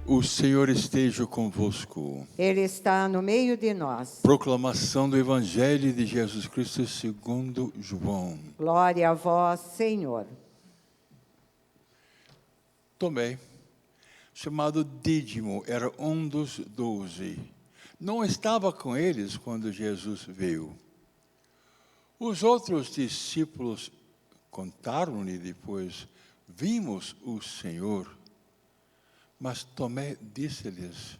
O Senhor esteja convosco. Ele está no meio de nós. Proclamação do Evangelho de Jesus Cristo segundo João. Glória a vós, Senhor. Tomé, chamado Dídimo, era um dos 12. Não estava com eles quando Jesus veio. Os outros discípulos contaram-lhe depois: vimos o Senhor. Mas Tomé disse-lhes: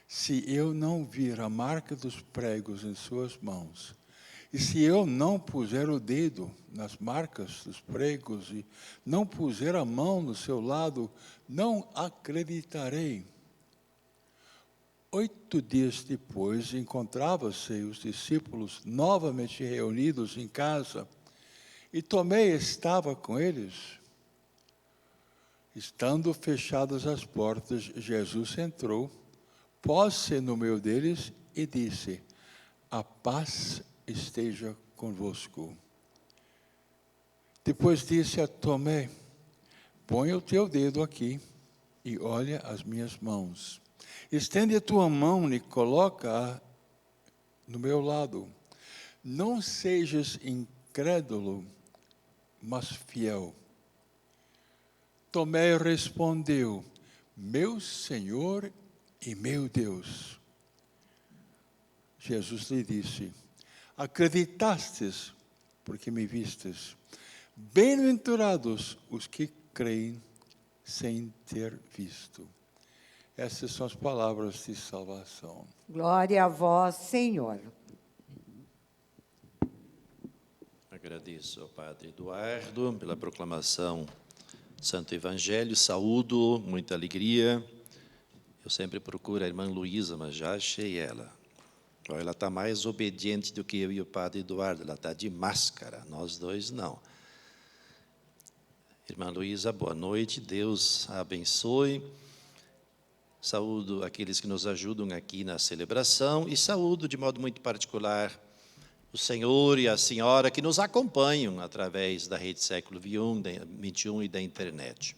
se eu não vir a marca dos pregos em suas mãos, e se eu não puser o dedo nas marcas dos pregos e não puser a mão no seu lado, não acreditarei. 8 dias depois, encontravam-se os discípulos novamente reunidos em casa, e Tomé estava com eles. Estando fechadas as portas, Jesus entrou, pôs-se no meio deles e disse: a paz esteja convosco. Depois disse a Tomé: põe o teu dedo aqui e olha as minhas mãos. Estende a tua mão e coloca-a no meu lado. Não sejas incrédulo, mas fiel. Tomé respondeu: meu Senhor e meu Deus. Jesus lhe disse: acreditastes porque me vistes. Bem-aventurados os que creem sem ter visto. Essas são as palavras de salvação. Glória a vós, Senhor. Agradeço ao Padre Eduardo pela proclamação do Santo Evangelho. Saúdo, muita alegria. Eu sempre procuro a irmã Luísa, mas já achei ela. Ela está mais obediente do que eu e o Padre Eduardo. Ela está de máscara, nós dois não. Irmã Luísa, boa noite, Deus a abençoe. Saúdo aqueles que nos ajudam aqui na celebração e saúdo de modo muito particular o Senhor e a Senhora que nos acompanham através da Rede Século XXI e da internet.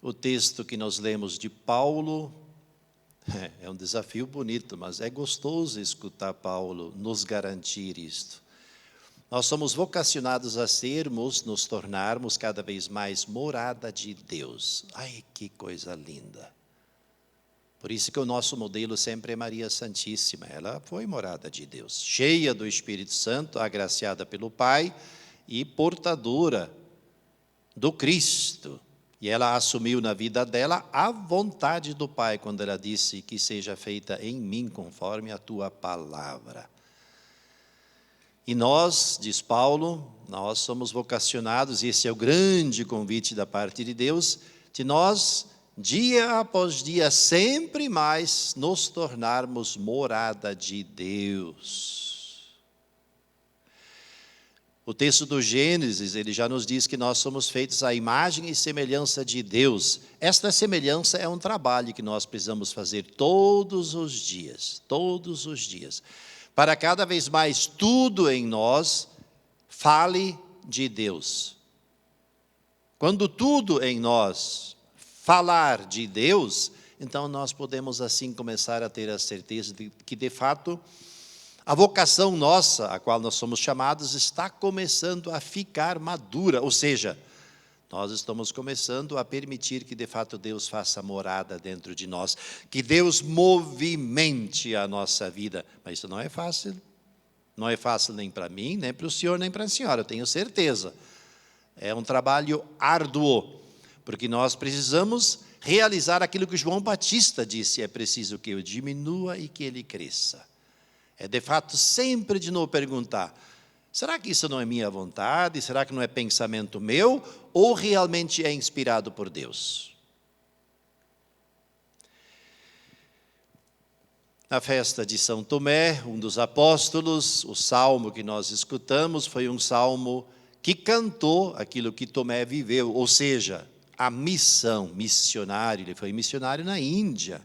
O texto que nós lemos de Paulo é um desafio bonito, mas é gostoso escutar Paulo nos garantir isto. Nós somos vocacionados a nos tornarmos cada vez mais morada de Deus. Ai, que coisa linda! Por isso que o nosso modelo sempre é Maria Santíssima. Ela foi morada de Deus, cheia do Espírito Santo, agraciada pelo Pai e portadora do Cristo. E ela assumiu na vida dela a vontade do Pai, quando ela disse que seja feita em mim conforme a tua palavra. E nós, diz Paulo, nós somos vocacionados, e esse é o grande convite da parte de Deus, de nós, dia após dia, sempre mais nos tornarmos morada de Deus. O texto do Gênesis, ele já nos diz que nós somos feitos à imagem e semelhança de Deus. Esta semelhança é um trabalho que nós precisamos fazer todos os dias, para cada vez mais tudo em nós fale de Deus. Quando tudo em nós falar de Deus, então nós podemos assim começar a ter a certeza de que, de fato, a vocação nossa, a qual nós somos chamados, está começando a ficar madura, ou seja, nós estamos começando a permitir que, de fato, Deus faça morada dentro de nós, que Deus movimente a nossa vida. Mas isso não é fácil. Não é fácil nem para mim, nem para o senhor, nem para a senhora, eu tenho certeza. É um trabalho árduo, porque nós precisamos realizar aquilo que João Batista disse: é preciso que eu diminua e que ele cresça. É, de fato, sempre de novo perguntar: será que isso não é minha vontade? Será que não é pensamento meu? Ou realmente é inspirado por Deus? Na festa de São Tomé, um dos apóstolos, o salmo que nós escutamos foi um salmo que cantou aquilo que Tomé viveu, ou seja, a missão, missionário. Ele foi missionário na Índia.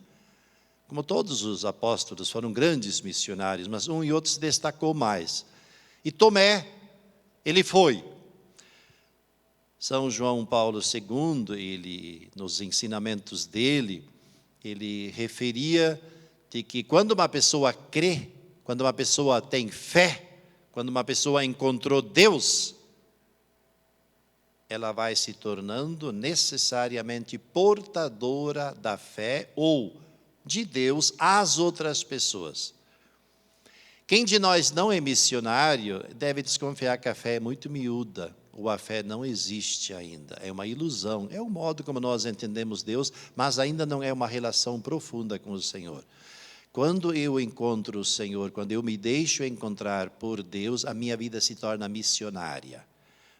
Como todos os apóstolos foram grandes missionários, mas um e outro se destacou mais. E Tomé, ele foi. São João Paulo II, ele, nos ensinamentos dele, ele referia de que quando uma pessoa crê, quando uma pessoa tem fé, quando uma pessoa encontrou Deus, ela vai se tornando necessariamente portadora da fé ou de Deus às outras pessoas. Quem de nós não é missionário deve desconfiar que a fé é muito miúda, ou a fé não existe ainda, é uma ilusão, é o modo como nós entendemos Deus, mas ainda não é uma relação profunda com o Senhor. Quando eu encontro o Senhor, quando eu me deixo encontrar por Deus, a minha vida se torna missionária.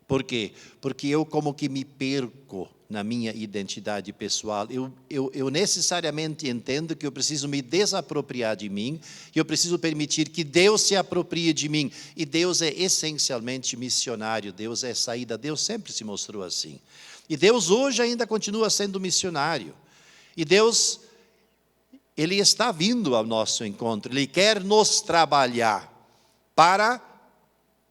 Por quê? Porque eu como que me perco na minha identidade pessoal. Eu necessariamente entendo que eu preciso me desapropriar de mim, e eu preciso permitir que Deus se aproprie de mim. E Deus é essencialmente missionário, Deus é saída, Deus sempre se mostrou assim. E Deus hoje ainda continua sendo missionário. E Deus, Ele está vindo ao nosso encontro, Ele quer nos trabalhar para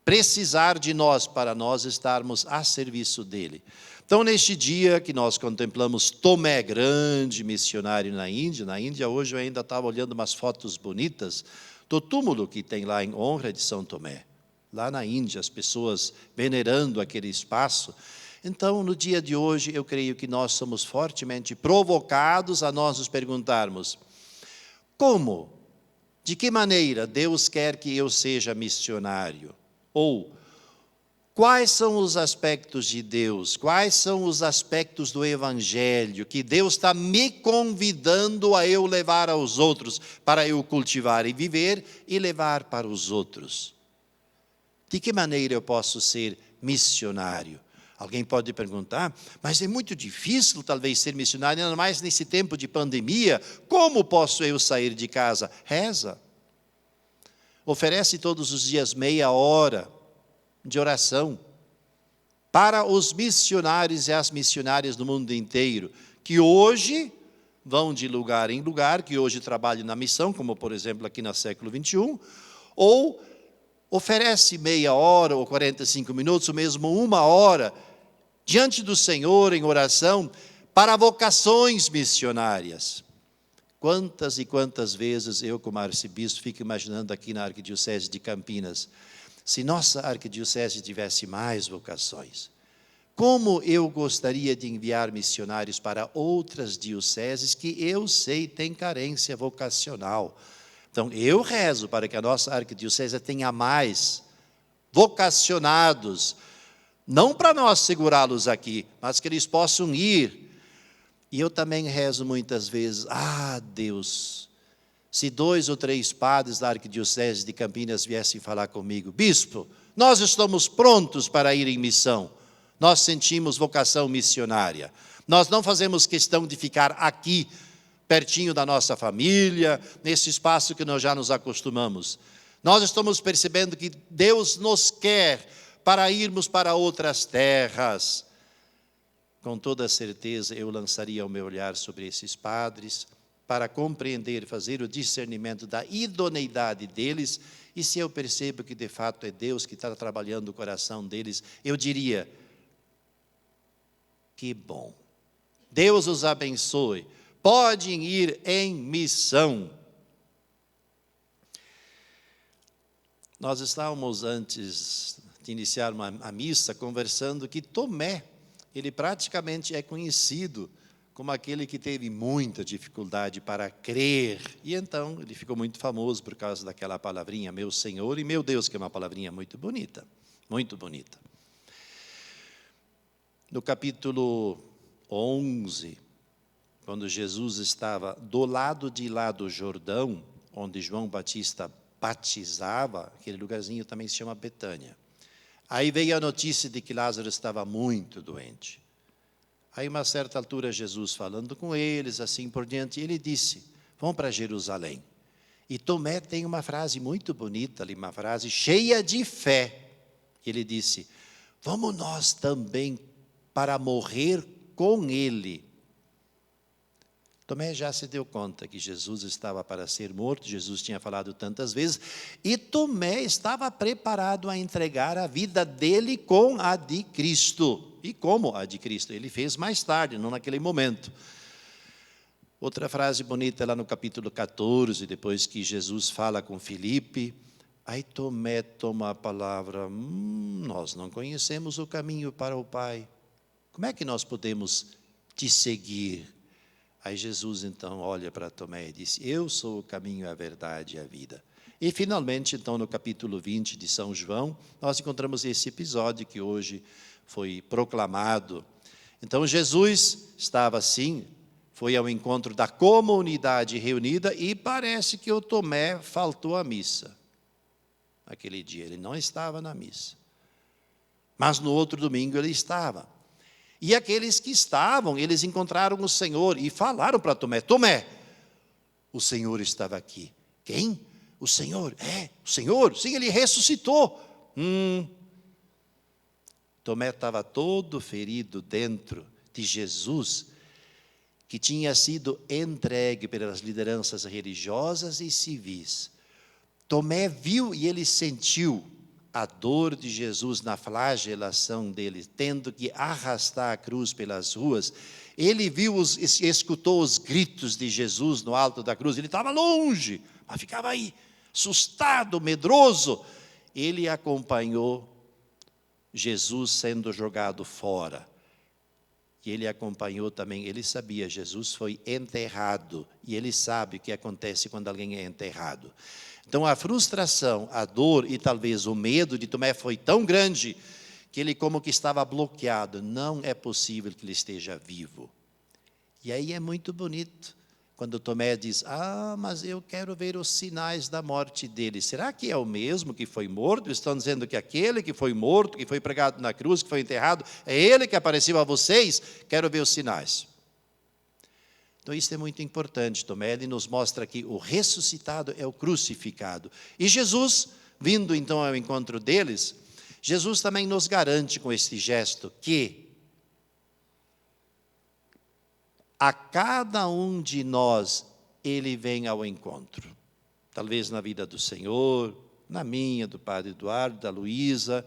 precisar de nós, para nós estarmos a serviço dEle. Então, neste dia que nós contemplamos Tomé, grande missionário na Índia, hoje eu ainda estava olhando umas fotos bonitas do túmulo que tem lá em honra de São Tomé. Lá na Índia, as pessoas venerando aquele espaço. Então, no dia de hoje, eu creio que nós somos fortemente provocados a nós nos perguntarmos: como, de que maneira Deus quer que eu seja missionário? Ou, quais são os aspectos de Deus, quais são os aspectos do Evangelho que Deus está me convidando a eu levar aos outros, para eu cultivar e viver e levar para os outros? De que maneira eu posso ser missionário? Alguém pode perguntar, mas é muito difícil talvez ser missionário, ainda mais nesse tempo de pandemia. Como posso eu sair de casa? Reza. Oferece todos os dias meia hora de oração para os missionários e as missionárias do mundo inteiro, que hoje vão de lugar em lugar, que hoje trabalham na missão, como por exemplo aqui no século 21, ou oferece meia hora ou 45 minutos, ou mesmo uma hora, diante do Senhor em oração, para vocações missionárias. Quantas e quantas vezes eu, como arcebispo, fico imaginando aqui na Arquidiocese de Campinas, se nossa arquidiocese tivesse mais vocações, como eu gostaria de enviar missionários para outras dioceses que eu sei têm carência vocacional. Então, eu rezo para que a nossa arquidiocese tenha mais vocacionados, não para nós segurá-los aqui, mas que eles possam ir. E eu também rezo muitas vezes: Deus, se 2 ou 3 padres da Arquidiocese de Campinas viessem falar comigo: bispo, nós estamos prontos para ir em missão, nós sentimos vocação missionária, nós não fazemos questão de ficar aqui, pertinho da nossa família, nesse espaço que nós já nos acostumamos. Nós estamos percebendo que Deus nos quer para irmos para outras terras. Com toda certeza, eu lançaria o meu olhar sobre esses padres, para compreender, fazer o discernimento da idoneidade deles, e se eu percebo que de fato é Deus que está trabalhando o coração deles, eu diria: que bom, Deus os abençoe, podem ir em missão. Nós estávamos, antes de iniciar a missa, conversando que Tomé, ele praticamente é conhecido como aquele que teve muita dificuldade para crer. E então ele ficou muito famoso por causa daquela palavrinha, meu Senhor e meu Deus, que é uma palavrinha muito bonita, muito bonita. No capítulo 11, quando Jesus estava do lado de lá do Jordão, onde João Batista batizava, aquele lugarzinho também se chama Betânia. Aí veio a notícia de que Lázaro estava muito doente. Aí, uma certa altura, Jesus falando com eles, assim por diante, ele disse: vão para Jerusalém. E Tomé tem uma frase muito bonita ali, uma frase cheia de fé. Ele disse: vamos nós também para morrer com ele. Tomé já se deu conta que Jesus estava para ser morto, Jesus tinha falado tantas vezes, e Tomé estava preparado a entregar a vida dele com a de Cristo. E como a de Cristo? Ele fez mais tarde, não naquele momento. Outra frase bonita lá no capítulo 14, depois que Jesus fala com Filipe, aí Tomé toma a palavra, nós não conhecemos o caminho para o Pai, como é que nós podemos te seguir? Aí Jesus então olha para Tomé e diz, eu sou o caminho, a verdade e a vida. E finalmente então no capítulo 20 de São João, nós encontramos esse episódio que hoje foi proclamado. Então Jesus estava assim, foi ao encontro da comunidade reunida e parece que o Tomé faltou à missa. Aquele dia ele não estava na missa. Mas no outro domingo ele estava. E aqueles que estavam, eles encontraram o Senhor e falaram para Tomé, Tomé, o Senhor estava aqui. Quem? O Senhor. O Senhor, sim, ele ressuscitou. Tomé estava todo ferido dentro de Jesus, que tinha sido entregue pelas lideranças religiosas e civis. Tomé viu e ele sentiu a dor de Jesus na flagelação dele, tendo que arrastar a cruz pelas ruas. Ele viu, escutou os gritos de Jesus no alto da cruz. Ele estava longe, mas ficava aí, assustado, medroso. Ele acompanhou Jesus sendo jogado fora. E ele acompanhou também, ele sabia, Jesus foi enterrado. E ele sabe o que acontece quando alguém é enterrado. Então a frustração, a dor e talvez o medo de Tomé foi tão grande que ele como que estava bloqueado. Não é possível que ele esteja vivo. E aí é muito bonito quando Tomé diz, mas eu quero ver os sinais da morte dele. Será que é o mesmo que foi morto? Estão dizendo que aquele que foi morto, que foi pregado na cruz, que foi enterrado, é ele que apareceu a vocês? Quero ver os sinais. Então isso é muito importante. Tomé ele nos mostra que o ressuscitado é o crucificado. E Jesus, vindo então ao encontro deles, Jesus também nos garante com este gesto que a cada um de nós ele vem ao encontro. Talvez na vida do Senhor, na minha, do Padre Eduardo, da Luísa.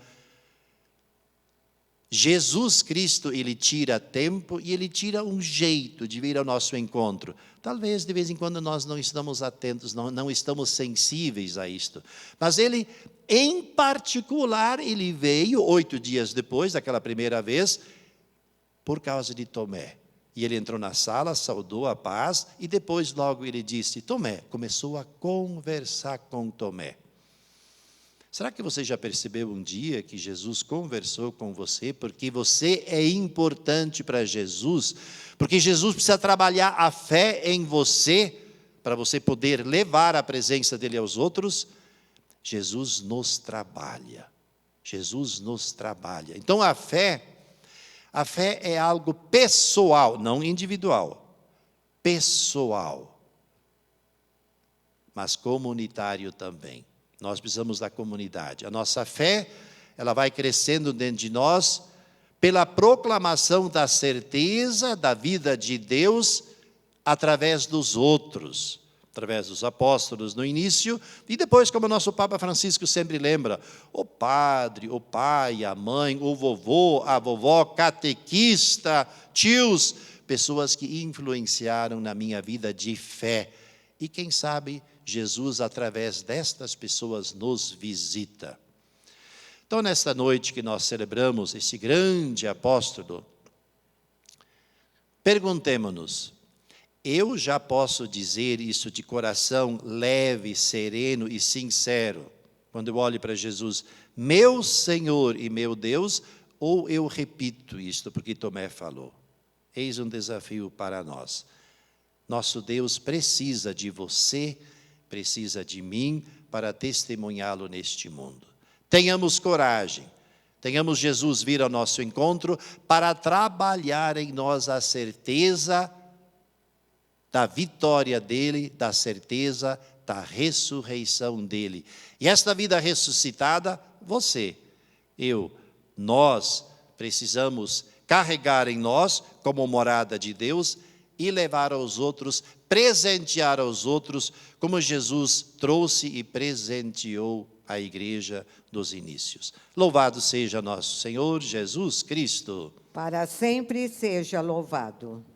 Jesus Cristo, ele tira tempo e ele tira um jeito de vir ao nosso encontro. Talvez de vez em quando nós não estamos atentos, não estamos sensíveis a isto. Mas ele, em particular, ele veio 8 dias depois daquela primeira vez, por causa de Tomé. E ele entrou na sala, saudou a paz e depois logo ele disse, Tomé, começou a conversar com Tomé. Será que você já percebeu um dia que Jesus conversou com você porque você é importante para Jesus? Porque Jesus precisa trabalhar a fé em você para você poder levar a presença dele aos outros? Jesus nos trabalha. Jesus nos trabalha. Então a fé é algo pessoal, não individual. Pessoal. Mas comunitário também. Nós precisamos da comunidade. A nossa fé, ela vai crescendo dentro de nós pela proclamação da certeza da vida de Deus através dos outros, através dos apóstolos no início, e depois, como o nosso Papa Francisco sempre lembra, o padre, o pai, a mãe, o vovô, a vovó, catequista, tios, pessoas que influenciaram na minha vida de fé. E quem sabe Jesus, através destas pessoas, nos visita. Então, nesta noite que nós celebramos esse grande apóstolo, perguntemo-nos, eu já posso dizer isso de coração leve, sereno e sincero, quando eu olho para Jesus, meu Senhor e meu Deus, ou eu repito isto porque Tomé falou? Eis um desafio para nós. Nosso Deus precisa de você, precisa de mim para testemunhá-lo neste mundo. Tenhamos coragem, tenhamos Jesus vir ao nosso encontro para trabalhar em nós a certeza da vitória dele, da certeza da ressurreição dele. E esta vida ressuscitada, você, eu, nós precisamos carregar em nós como morada de Deus e levar aos outros, presentear aos outros, como Jesus trouxe e presenteou a igreja dos inícios. Louvado seja nosso Senhor Jesus Cristo. Para sempre seja louvado.